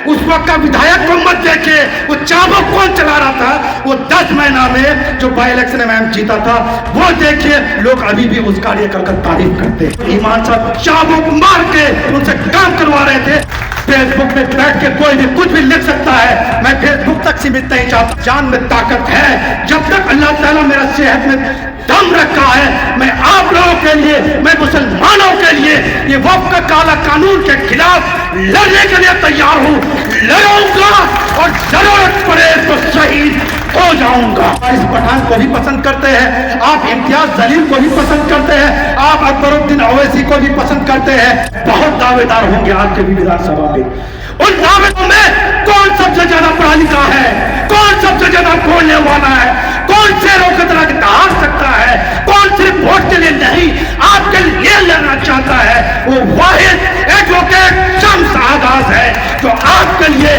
उस वक्त का विधायक को मत देखिए, वो चाबुक कौन चला रहा था, वो 10 महीना में जो बाई इलेक्शन में जीता था वो देखिए, लोग अभी भी उस कार्यकर्ता का तारीफ करते हैं। ईमान साहब चाबुक मार के उनसे काम करवा रहे थे। फेसबुक में बैठ के कोई भी कुछ भी लिख सकता है, मैं फेसबुक तक सीमित नहीं चाहता। जान में ताकत है, जब तक अल्लाह ताला मेरा सेहत में दम रखा है, मैं आप लोगों के लिए, मैं मुसलमानों के लिए ये वक्फ का काला कानून के खिलाफ लड़ने के लिए तैयार हूँ, लड़ूंगा और जरूरत पड़े तो शहीद हो जाऊंगा। इस पठान को भी पसंद करते हैं, आप इम्तियाज जलील को भी पसंद करते हैं, आप अकबरुद्दीन अवैसी को भी पसंद करते हैं। बहुत दावेदार होंगे आपके भी विधानसभा में। उन दावेदारों में कौन सबसे ज्यादा पढ़ा लिखा है, कौन सबसे ज्यादा बोलने वाला है, कौन शेरों की तरह हार सकता है, कौन सिर्फ वोट के लिए नहीं आपके लिए लड़ना चाहता है, वो वाहिद एडवोकेट शम्स आगाज है जो आपके लिए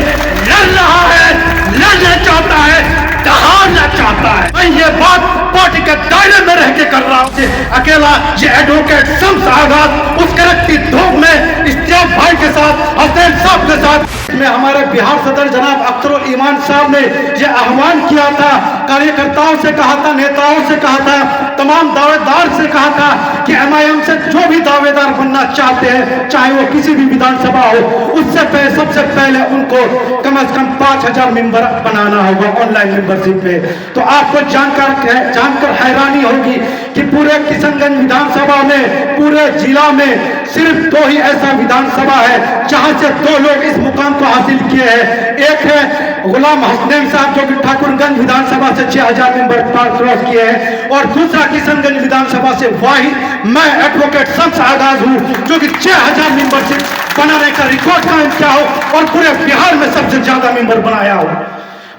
लड़ रहा है, लड़ना चाहता है, हारना चाहता है। मैं ये बात पार्टी के दायरे में रह के कर रहा हूँ। अकेला ये एडवोकेट शम्स आगाज उस करक्टी धूप में इश्तियाक भाई के साथ, हसनैन साहब के साथ में हमारे बिहार सदर जनाब अख्तरुल ईमान साहब ने यह आह्वान किया था, कार्यकर्ताओं से कहा था, नेताओं से कहा था, तमाम दावेदार से कहा था कि MIM से जो भी दावेदार बनना चाहते हैं, चाहे वो किसी भी विधानसभा हो, उससे पहले सबसे पहले उनको कम से कम 5000 मेंबर बनाना होगा ऑनलाइन मेंबरशिप पे। तो आपको जानकर हैरानी होगी कि पूरे किशनगंज विधानसभा में, पूरे जिला में सिर्फ 2 ही ऐसा विधानसभा है जहां से 2 लोग इस मुकाम को हासिल किए हैं। एक है गुलाम हसनैन साहब जो कि ठाकुरगंज विधानसभा से 6000 मेंबर क्रॉस किए हैं, और दूसरा किशनगंज विधानसभा से वाहिद मैं एडवोकेट शम्स आगाज हूं जो कि 6000 मेंबरशिप बनाने का रिकॉर्ड कायम किया हो और पूरे बिहार में सबसे ज्यादा मेंबर बनाया हो।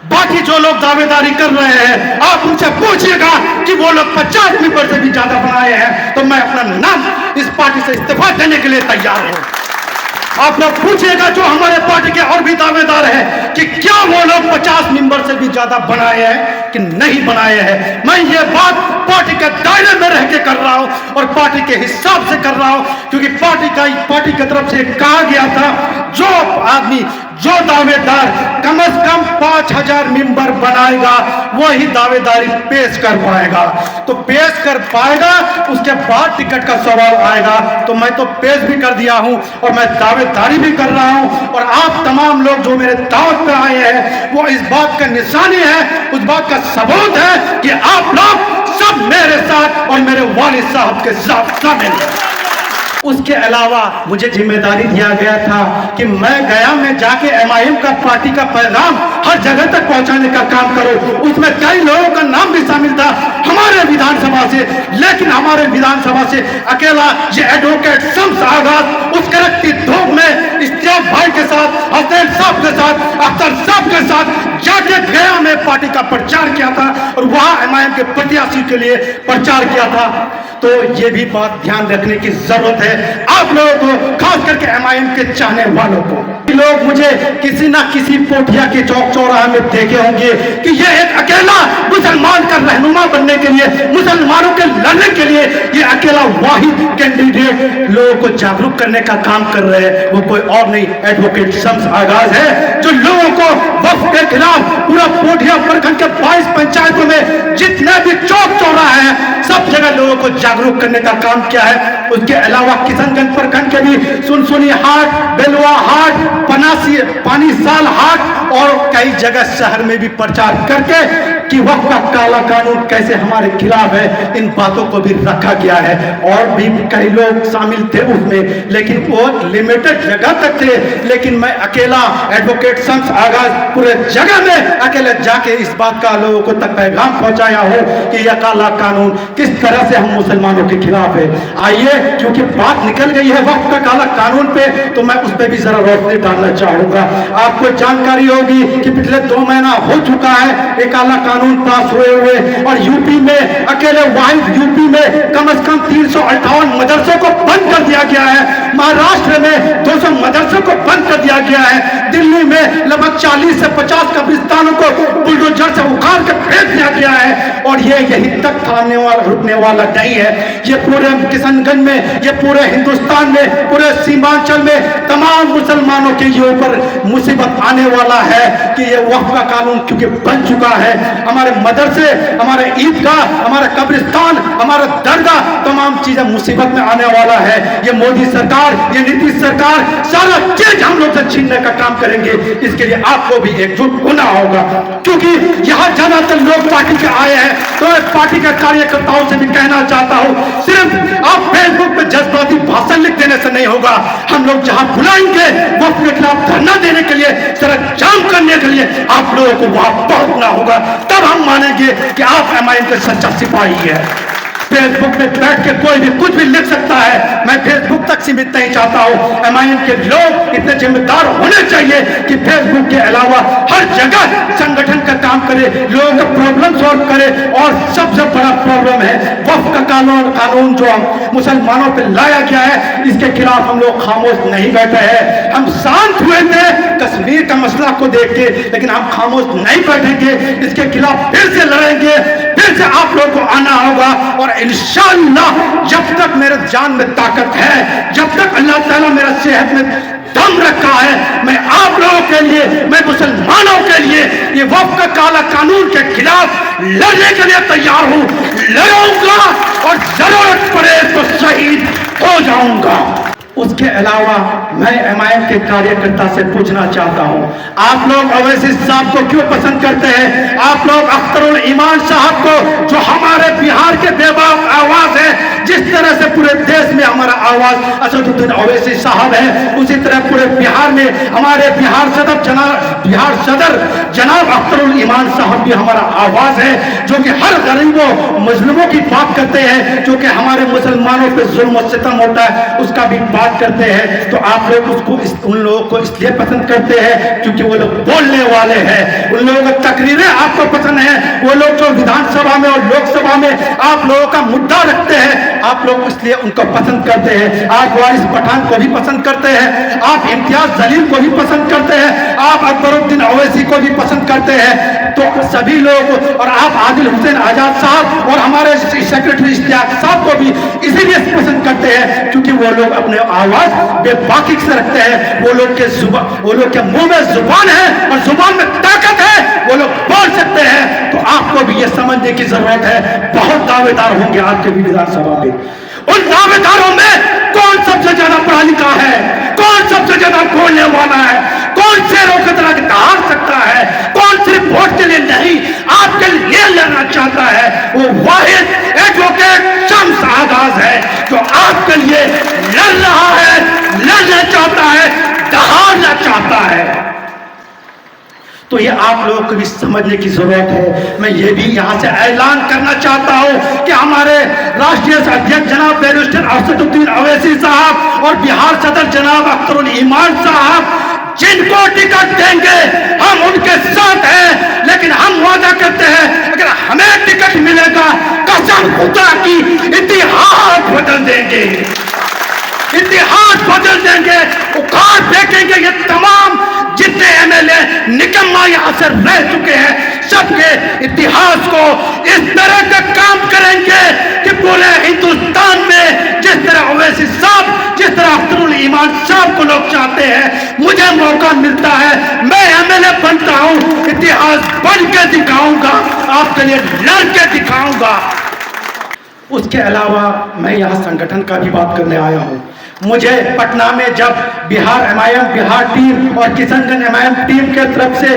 बाकी जो लोग दावेदारी कर रहे हैं, आप उनसे पूछिएगा कि वो लोग 50 मेंबर से भी ज्यादा बनाए हैं, तो मैं अपना नाम इस पार्टी से इस्तीफा देने के लिए तैयार हूं। आप लोग पूछिएगा जो हमारे पार्टी के और भी दावेदार हैं कि क्या वो लोग 50 मेंबर से भी ज्यादा बनाए हैं कि नहीं बनाए हैं। मैं ये बात पार्टी के दायरे में रह के कर रहा हूं और पार्टी के हिसाब से कर रहा हूं, क्योंकि पार्टी की तरफ से कहा गया था जो आदमी, जो दावेदार कम से कम 5000 मेंबर बनाएगा वही दावेदारी पेश कर पाएगा। तो पेश कर पाएगा, उसके बाद टिकट का सवाल आएगा। तो मैं तो पेश भी कर दिया हूं और मैं दावेदारी भी कर रहा हूं, और आप तमाम लोग जो मेरे दावत पे आए हैं वो इस बात का निशानी है, उस बात का सबूत है कि आप लोग सब मेरे साथ और मेरे वालिद साहब के साथ शामिल हैं। उसके अलावा मुझे जिम्मेदारी दिया गया था कि मैं गया में जाके MIM का पार्टी का पैगाम हर जगह तक पहुंचाने का काम करूं। उसमें कई लोगों का नाम भी शामिल था हमारे विधानसभा से, लेकिन हमारे विधानसभा से अकेला ये एडवोकेट शम्स आगाज उस करक्टी धूप में इश्तियाक भाई के साथ, हसनैन साहब के साथ, अख्तर साहब के साथ जाके गया में पार्टी का प्रचार किया था और वहां MIM के प्रत्याशी के लिए प्रचार किया था। तो ये भी बात ध्यान रखने की जरूरत है आप लोगों को, खास करके MIM के चाहने वालों को। लोग मुझे किसी ना किसी पोठिया के चौक चौराहे में देखे होंगे कि ये एक अकेला मुसलमान का रहनुमा बनने के लिए, मुसलमानों के लड़ने के लिए ये अकेला वाहिद कैंडिडेट लोगों को जागरूक करने का काम कर रहे हैं। वो कोई और नहीं, एडवोकेट शम्स आगाज है जो लोगों को वक्फ के खिलाफ पूरा पोठिया प्रखंड के 22 पंचायतों में जितने भी चौक चौराहे हैं सब जगह लोगों को जागरूक करने का काम किया है। उसके अलावा किशनगंज प्रखंड के भी सुनसुनी हाट, बेलवा हाट, पानीसाल हाट और कई जगह शहर में भी प्रचार करके कि वक्फ का काला कानून कैसे हमारे खिलाफ है, इन बातों को भी रखा गया है। और भी कई लोग शामिल थे उसमें, लेकिन वो लिमिटेड जगह तक थे, लेकिन मैं अकेला एडवोकेट शम्स आगाज पूरे जगह में अकेले जाके इस बात का लोगों को तक पैगाम पहुंचाया हो कि यह काला कानून किस तरह से हम मुसलमानों के खिलाफ है। आइए, क्योंकि बात निकल गई है वक्फ का काला कानून पे, तो मैं उस पर भी जरा रोशनी डालना चाहूंगा। आपको जानकारी होगी कि पिछले 2 महीना हो चुका है एक काला कानून पास हुए और यूपी में अकेले वाहिद यूपी में कम से कम 358 मदरसों को बंद कर दिया गया है। महाराष्ट्र में 200 मदरसों को बंद कर दिया गया है। दिल्ली में लगभग 40 से 50 कब्रिस्तानों को बुलडोजर से उखाड़ कर फेंक दिया गया है। और ये यहीं तक थामने वाला रुकने वाला नहीं है। ये पूरे किशनगंज में, ये पूरे हिंदुस्तान में, पूरे सीमांचल में तमाम मुसलमानों के ये ऊपर मुसीबत आने वाला है कि ये वक्फ का कानून क्योंकि बन चुका है। हमारे मदरसे, हमारे ईदगाह, हमारा कब्रिस्तान, हमारा दरगाह, तमाम चीजें मुसीबत में आने वाला है। ये मोदी सरकार, ये नीतीश सरकार सारा चीज हम लोग से छीनने का काम करेंगे। इसके लिए आपको भी एकजुट होना होगा, क्योंकि यहाँ ज्यादातर लोग पार्टी के आए हैं। तो पार्टी के कार्यकर्ताओं से भी कहना चाहता हूँ, सिर्फ आप फेसबुक पे जज्बाती भाषण लिख देने से नहीं होगा। हम लोग जहां बुलाएंगे वक्त के खिलाफ धरना देने के लिए, सड़क जाम करने के लिए आप लोगों को वहां पहुंचना होगा। तब हम मानेंगे कि आप एमआईएम के सच्चा सिपाही है। फेसबुक पे बैठ के कोई भी कुछ भी लिख सकता है। मैं फेसबुक तक सीमित नहीं चाहता हूं। एमआईएम के लोग इतने जिम्मेदार होने चाहिए कि फेसबुक के अलावा हर जगह संगठन का काम करे, लोगों का प्रॉब्लम सॉल्व करे। और सबसे बड़ा प्रॉब्लम है वक्फ का कानून जो मुसलमानों पे लाया गया है, इसके खिलाफ हम लोग खामोश नहीं बैठे हैं। हम शांत हुए थे कश्मीर का मसला को देख के, लेकिन हम खामोश नहीं बैठेंगे। इसके खिलाफ फिर से लड़ेंगे, फिर से आप लोगों को आना होगा। और इंशाअल्लाह जब तक मेरे जान में ताकत है, जब तक अल्लाह ताला मेरा सेहत में दम रखा है, मैं आप लोगों के लिए, मैं मुसलमानों के लिए ये वक्फ का काला कानून के खिलाफ लड़ने के लिए तैयार हूं। लड़ूंगा और जरूरत पड़े तो शहीद हो जाऊंगा। उसके अलावा मैं एमआईएम के कार्यकर्ता से पूछना चाहता हूं, आप लोग अवैसी साहब को क्यों पसंद करते हैं? आप लोग अख्तरुल ईमान साहब को, जो हमारे बिहार के बेबाक आवाज है, जिस तरह से पूरे देश में हमारा आवाज असदुद्दीन अवैसी साहब है, उसी तरह पूरे बिहार में हमारे बिहार सदर जनाब अख्तरुल ईमान साहब भी हमारा आवाज है, जो कि हर गरीबों मजलूमों की बात करते हैं, जो कि हमारे मुसलमानों पर जुल्म और सितम होता है उसका भी बात करते हैं। तो आप लोग उन लोगों को इसलिए पसंद करते हैं क्योंकि वो लोग बोलने वाले हैं, उन लोगों की तकरीरें आपको पसंद है, वो लोग जो विधानसभा में और लोकसभा में आप लोगों का मुद्दा रखते हैं, आप लोग इसलिए उनको पसंद करते हैं। आप वारिस पठान को भी पसंद करते हैं, आप इम्तियाज जलील को भी पसंद करते हैं, आप अकबरुद्दीन अवैसी को भी पसंद करते हैं। तो सभी लोग, और आप आदिल हुसैन आजाद साहब और हमारे सेक्रेटरी इश्तियाक साहब को भी इसीलिए पसंद करते हैं क्योंकि वो लोग अपने आवाज बेबाकी से रखते हैं। वो लोग के मुंह में जुबान है और जुबान में ताकत है, वो लोग बोल सकते हैं। तो आपको भी ये समझने की जरूरत है, बहुत दावेदार होंगे आपके भी विधानसभा में। उन दावेदारों में कौन सबसे ज्यादा पढ़ा लिखा है, कौन सबसे ज्यादा बोलने वाला है, कौन शेरों की तरह दहाड़ सकता है, कौन सिर्फ वोट के लिए नहीं आपके लिए लड़ना चाहता है, वो वाहिद एडवोकेट शम्स आगाज है जो आपके लिए लड़ रहा है, लड़ना चाहता है, दहाड़ना चाहता है। तो ये आप लोगों को भी समझने की जरूरत है। मैं ये भी यहाँ से ऐलान करना चाहता हूँ कि हमारे राष्ट्रीय अध्यक्ष जनाब बैरिस्टर असदुद्दीन अवैसी साहब और बिहार सदर जनाब अख्तरुल ईमान साहब जिनको टिकट देंगे हम उनके साथ हैं, लेकिन हम वादा करते हैं अगर हमें टिकट मिलेगा कसम खुदा की इतिहास बदल देंगे, इतिहास बदल देंगे, उखाड़ फेंकेंगे ये तमाम जितने एमएलए निकम्मा यहाँ से रह चुके हैं, सबके इतिहास को इस तरह का काम करेंगे कि पूरे हिंदुस्तान में जिस तरह अवैसी साहब, जिस तरह अख्तरुल ईमान साहब को लोग चाहते हैं, मुझे मौका मिलता है, मैं एमएलए बनता हूँ, इतिहास बन के दिखाऊंगा, आपके लिए लड़ के दिखाऊंगा। उसके अलावा मैं यहाँ संगठन का भी बात करने आया हूँ। मुझे पटना में जब बिहार एमआईएम बिहार टीम और किशनगंज एमआईएम टीम के तरफ से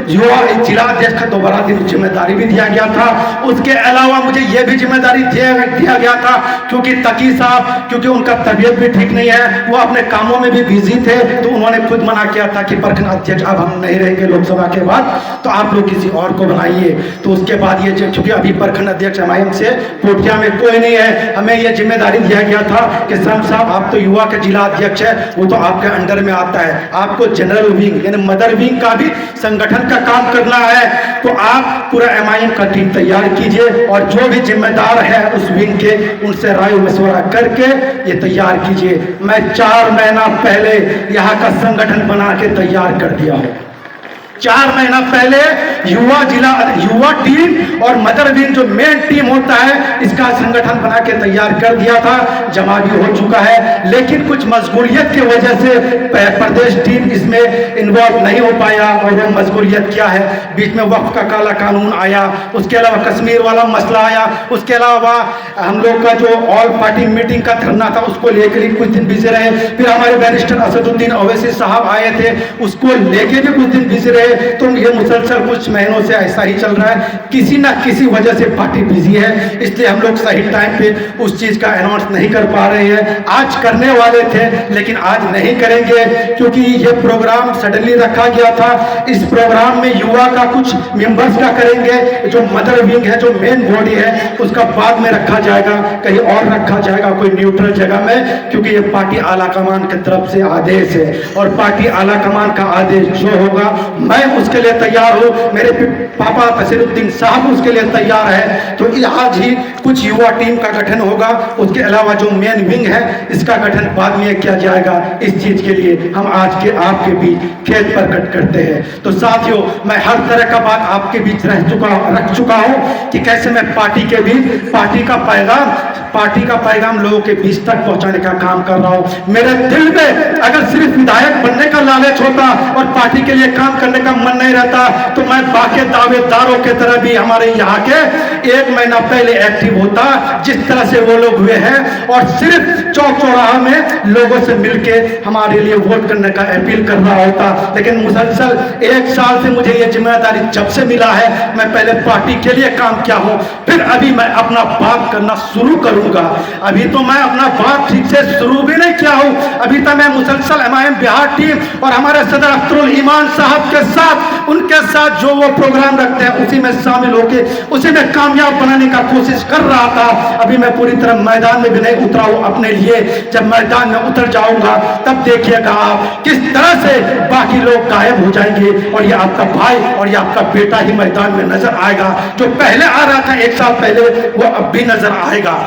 युवा जिला अध्यक्ष का दोबारा जिम्मेदारी भी दिया गया था। उसके अलावा मुझे यह भी जिम्मेदारी दिया गया था क्योंकि तकी साहब, क्योंकि उनका तबीयत भी ठीक नहीं है, वो अपने कामों में भी बिजी थे, तो उन्होंने खुद मना किया था कि प्रखंड अध्यक्ष अब हम नहीं रहेंगे लोकसभा के बाद, तो आप लोग किसी और को बनाइए। तो उसके बाद ये चूंकि अभी प्रखंड अध्यक्ष एमआईएम से पोटिया में कोई नहीं है, हमें यह जिम्मेदारी दिया गया था कि साहब आप तो युवा के जिला अध्यक्ष है, वो तो आपके अंडर में आता है, आपको जनरल विंग यानी मदर विंग का भी संगठन का काम करना है। तो आप पूरा एमआईएम का टीम तैयार कीजिए और जो भी जिम्मेदार है उस विंग के, उनसे राय मशवरा करके ये तैयार कीजिए। मैं 4 महीना पहले यहाँ का संगठन बना के तैयार कर दिया है। 4 महीना पहले युवा टीम और मदर विंग जो मेन टीम होता है, इसका संगठन बना के तैयार कर दिया था, जमा भी हो चुका है। लेकिन कुछ मशगूलियत की वजह से प्रदेश टीम इसमें इन्वॉल्व नहीं हो पाया। और वो मशगूलियत क्या है? बीच में वक्फ का काला कानून आया, उसके अलावा कश्मीर वाला मसला आया, उसके अलावा हम लोग का जो ऑल पार्टी मीटिंग का धरना था उसको लेकर ही कुछ दिन बिजी रहे। फिर हमारे बैरिस्टर असदुद्दीन ओवैसी साहब आए थे, उसको लेके भी कुछ दिन बिजी रहे। तो ये मुसलसल कुछ महीनों से ऐसा ही चल रहा है, किसी ना किसी वजह से पार्टी बिजी है, इसलिए हम लोग सही टाइम पे उस चीज का अनाउंस नहीं कर पा रहे हैं। आज करने वाले थे लेकिन आज नहीं करेंगे, क्योंकि ये प्रोग्राम सडनली रखा गया था। इस प्रोग्राम में युवा का कुछ मेंबर्स का करेंगे, जो मदर विंग है, जो मेन बॉडी है, उसका बाद में रखा जाएगा, कहीं और रखा जाएगा, कोई न्यूट्रल जगह में, क्योंकि ये पार्टी आला कमान की तरफ से आदेश है और पार्टी आला कमान का आदेश जो होगा मैं उसके लिए तैयार हूँ। मेरे पापा तसीरुद्दीन साहब उसके लिए तैयार है। तो आज ही कुछ युवा टीम का गठन होगा, उसके अलावा जो मेन विंग है इसका गठन बाद में किया जाएगा। इस चीज के लिए हम आज के आपके बीच खेत प्रकट करते हैं। तो साथियों, मैं हर तरह का बात आपके बीच रख चुका हूँ कि कैसे मैं पार्टी के बीच पार्टी का पैगाम लोगों के बीच तक पहुंचाने का काम कर रहा हूं। मेरे दिल में अगर सिर्फ विधायक बनने का लालच होता और पार्टी के लिए काम करने का मन नहीं रहता तो मैं बाकी दावेदारों के तरह भी हमारे यहाँ के 1 महीना पहले एक्टिव होता, जिस तरह से वो लोग हुए हैं, और सिर्फ चौक चौराहा में लोगों से मिलके हमारे लिए वोट करने का अपील कर रहा होता। लेकिन मुसलसल 1 साल से मुझे ये जिम्मेदारी जब से मिला है, मैं पहले पार्टी के लिए काम किया हूं, फिर अभी मैं अपना बात करना शुरू करूंगा। अभी तो मैं अपना बात ठीक से शुरू भी नहीं किया हूं। अभी तक मैं मुसलसल एमआईएम बिहार टीम और हमारे सदर अख्तरुल ईमान साहब के साथ, उनके साथ जो वो प्रोग्राम रखते हैं उसी में शामिल होके उसी में कामयाब बनाने का कोशिश कर रहा था। अभी मैं पूरी तरह मैदान में भी नहीं उतरा हूं अपने लिए। जब मैदान में उतर जाऊंगा तब देखिएगा आप किस तरह से बाकी लोग गायब हो जाएंगे और ये आपका भाई और ये आपका बेटा ही मैदान में नजर आएगा। जो पहले आ रहा था 1 साल पहले, वो अब भी नजर आएगा।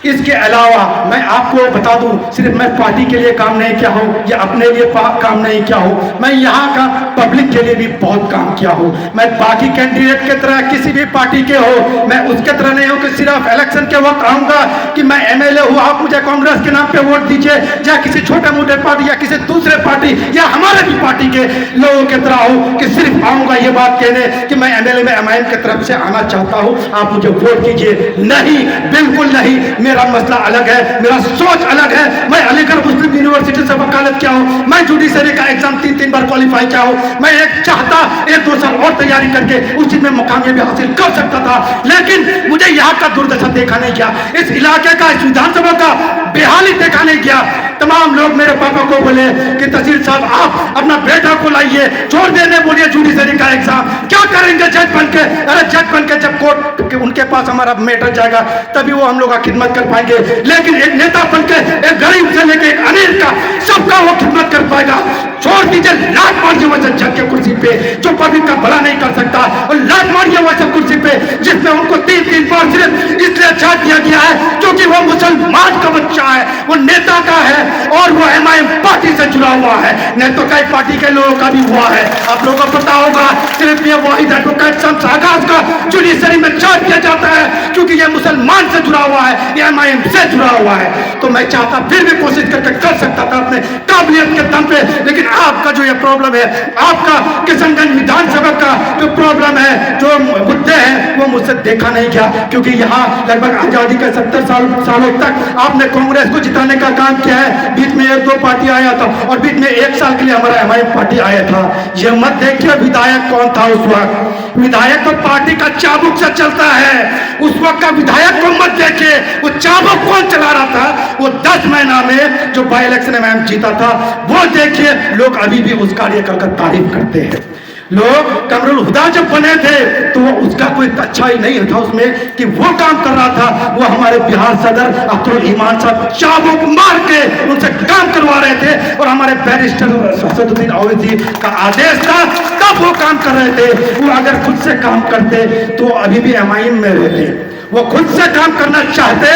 इसके अलावा मैं आपको बता दूं, सिर्फ मैं पार्टी के लिए काम नहीं किया हूं या अपने लिए काम नहीं किया हूं, मैं यहाँ का पब्लिक के लिए भी बहुत काम किया हूं। मैं बाकी कैंडिडेट के तरह किसी भी पार्टी के हो, मैं उसके तरह नहीं हूं कि सिर्फ इलेक्शन के वक्त आऊंगा कि मैं एमएलए हूं, आप मुझे कांग्रेस के नाम पे वोट दीजिए, या किसी छोटे मोटे पार्टी या किसी दूसरे पार्टी या हमारे भी पार्टी के लोगों की तरह हूं कि सिर्फ आऊंगा ये बात कहने कि मैं एमएलए में एमआईएम की तरफ से आना चाहता हूं, आप मुझे वोट कीजिए। नहीं, बिल्कुल नहीं। मेरा मसला अलग है, मेरा सोच अलग है। मैं अलीगढ़ मुस्लिम यूनिवर्सिटी से वकालत किया हूं, मैं जुडिशरी का एग्जाम 3 बार क्वालिफाई किया हूं। मैं चाहता 1-2 साल और तैयारी करके उस चीज में मुकाम भी हासिल कर सकता था, लेकिन मुझे यहाँ का दुर्दशा देखा नहीं गया, इस इलाके का, इस विधानसभा का बेहाली देखा नहीं गया। तमाम लोग मेरे पापा को बोले कि तहसील साहब आप अपना बेटा को लाइए, छोड़ देने बोलिए जुडिशरी का एग्जाम, क्या करेंगे जज बन के? अरे जज बन के जब कोर्ट उनके पास हमारा मैटर जाएगा तभी वो हम लोग का खिदमत कर पाएंगे, लेकिन एक नेता बन के एक गरीब से लेके एक अमीर का सबका वो खिदमत कर पाएगा। छोड़ दीजिए, लात मारिए वैसे जज के कुर्सी पे जो पब्लिक का भला नहीं कर सकता, और लात मारिए वैसे कुर्सी पे जिसमें उनको 3 बार सिर्फ इसलिए छाट दिया गया है क्योंकि वो मुसलमान का बच्चा है, वो नेता का है और वो एमआईएम पार्टी से जुड़ा हुआ है। नहीं तो कई पार्टी के लोगों का भी हुआ है, आप लोगों को पता होगा। सिर्फ ये वाहिद एडवोकेट शम्स आगाज का जुडिशरी में छाट दिया जाता है क्योंकि ये मुसलमान से जुड़ा हुआ है, ये एमआईएम से जुड़ा हुआ है। तो मैं चाहता फिर भी कोशिश करके कर सकता था अपने काबिलियत के दम पे, लेकिन आपका जो ये प्रॉब्लम है, आपका किशनगंज विधानसभा का जो प्रॉब्लम है, जो मुद्दे हैं, वो मुझसे देखा नहीं गया, क्योंकि यहाँ लगभग आजादी के 70 सालों तक आपने कांग्रेस को जिताने का काम किया है। बीच में 1-2 पार्टी आया था और बीच में 1 साल के लिए हमारा एमआईएम पार्टी आया था। ये मत देखिए विधायक कौन था उस वक्त, विधायक तो पार्टी का चाबुक से चलता है। उस वक्त का विधायक को मत देखिए, वो चाबुक कौन चला रहा था, वो 10 महीना में जो बाई इलेक्शन एमआईएम जीता था वो देखिए। लोग अभी भी उस कार्य का तारीफ करते हैं। लोग कमरुल हुदा जब बने थे तो वो उसका कोई अच्छाई नहीं था उसमें कि वो काम कर रहा था। वो हमारे बिहार सदर अख्तरुल ईमान साहब चाबुक मार के उनसे काम करवा रहे थे और हमारे बैरिस्टर असदुद्दीन ओवैसी का आदेश था तब वो काम कर रहे थे। वो अगर खुद से काम करते तो अभी भी एमआईएम में रहते। वो खुद से काम करना चाहते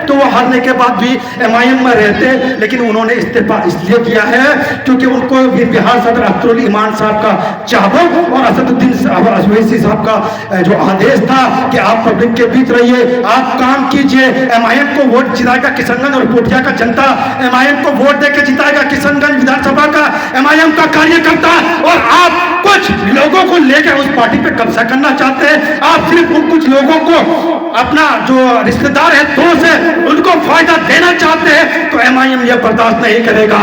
तो वो हारने के बाद भी MIM में रहते, लेकिन उन्होंने इस्तीफा इसलिए किया है क्योंकि उनको बिहार सदर अख्तरुल ईमान साहब का चाबुक और असदुद्दीन ओवैसी साहब का जो आदेश था कि आप पब्लिक के बीच रहिए, आप काम कीजिए। MIM को वोट जिताएगा किशनगंज और पोठिया का जनता, MIM को वोट देकर जिताएगा किशनगंज विधानसभा का MIM का कार्यकर्ता, और आप कुछ लोगों को लेकर उस पार्टी पे कब्जा करना चाहते हैं। आप सिर्फ उन कुछ लोगों को अपना जो रिश्तेदार है, दोस्त है, उनको फायदा देना चाहते हैं, तो MIM यह बर्दाश्त नहीं करेगा।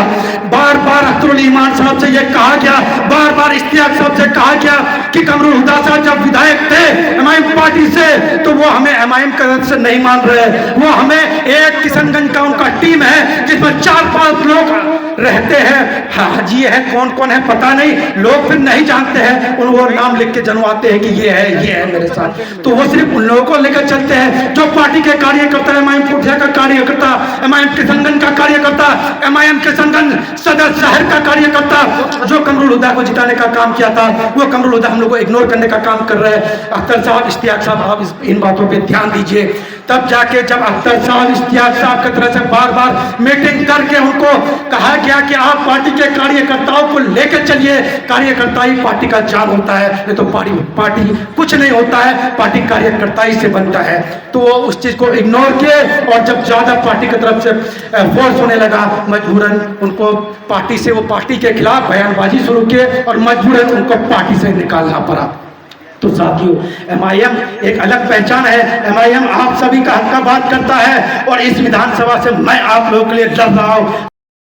बार बार अख्तरुल ईमान साहब से यह कहा गया, बार बार इश्तियाक साहब से कहा गया कि कमरुल हुदा साहब जब विधायक थे MIM पार्टी से, तो वो हमें MIM की तरफ से नहीं मान रहे। वो हमें एक किशनगंज का उनका टीम है जिसमें 4-5 लोग रहते हैं, हाजी है, कौन कौन है पता नहीं, लोग फिर नहीं जानते हैं, उन वो नाम लिख के जनवाते हैं कि ये है मेरे साथ। तो वो सिर्फ उन लोगों को लेकर चलते हैं जो पार्टी के कार्यकर्ता, MIM पोठिया का कार्यकर्ता, MIM किशनगंज का कार्यकर्ता, MIM किशनगंज सदर शहर का कार्यकर्ता, जो कमरुल हुदा को जिताने का काम किया था, वो कमरुल हुदा हम लोग को इग्नोर करने का काम कर रहे हैं। अख्तर साहब, इश्तियाक साहब, आप इन बातों पे ध्यान दीजिए। तब जाके जब अख्तर साहब, इश्तियाक साहब की तरह से बार बार मीटिंग करके उनको कहा गया कि आप पार्टी के कार्यकर्ताओं को लेकर चलिए, कार्यकर्ता ही पार्टी का जान होता है, नहीं तो पार्टी कुछ नहीं होता है, पार्टी कार्यकर्ता ही से बनता है। तो वो उस चीज को इग्नोर किए, और जब ज्यादा पार्टी की तरफ से फोर्स होने लगा, मजबूरन उनको पार्टी से, वो पार्टी के खिलाफ बयानबाजी शुरू किए और मजबूरन उनको पार्टी से निकालना पड़ा। तो साथियों, MIM एक अलग पहचान है। MIM आप सभी का हक का बात करता है, और इस विधानसभा से मैं आप लोगों के लिए लड़ रहा हूं।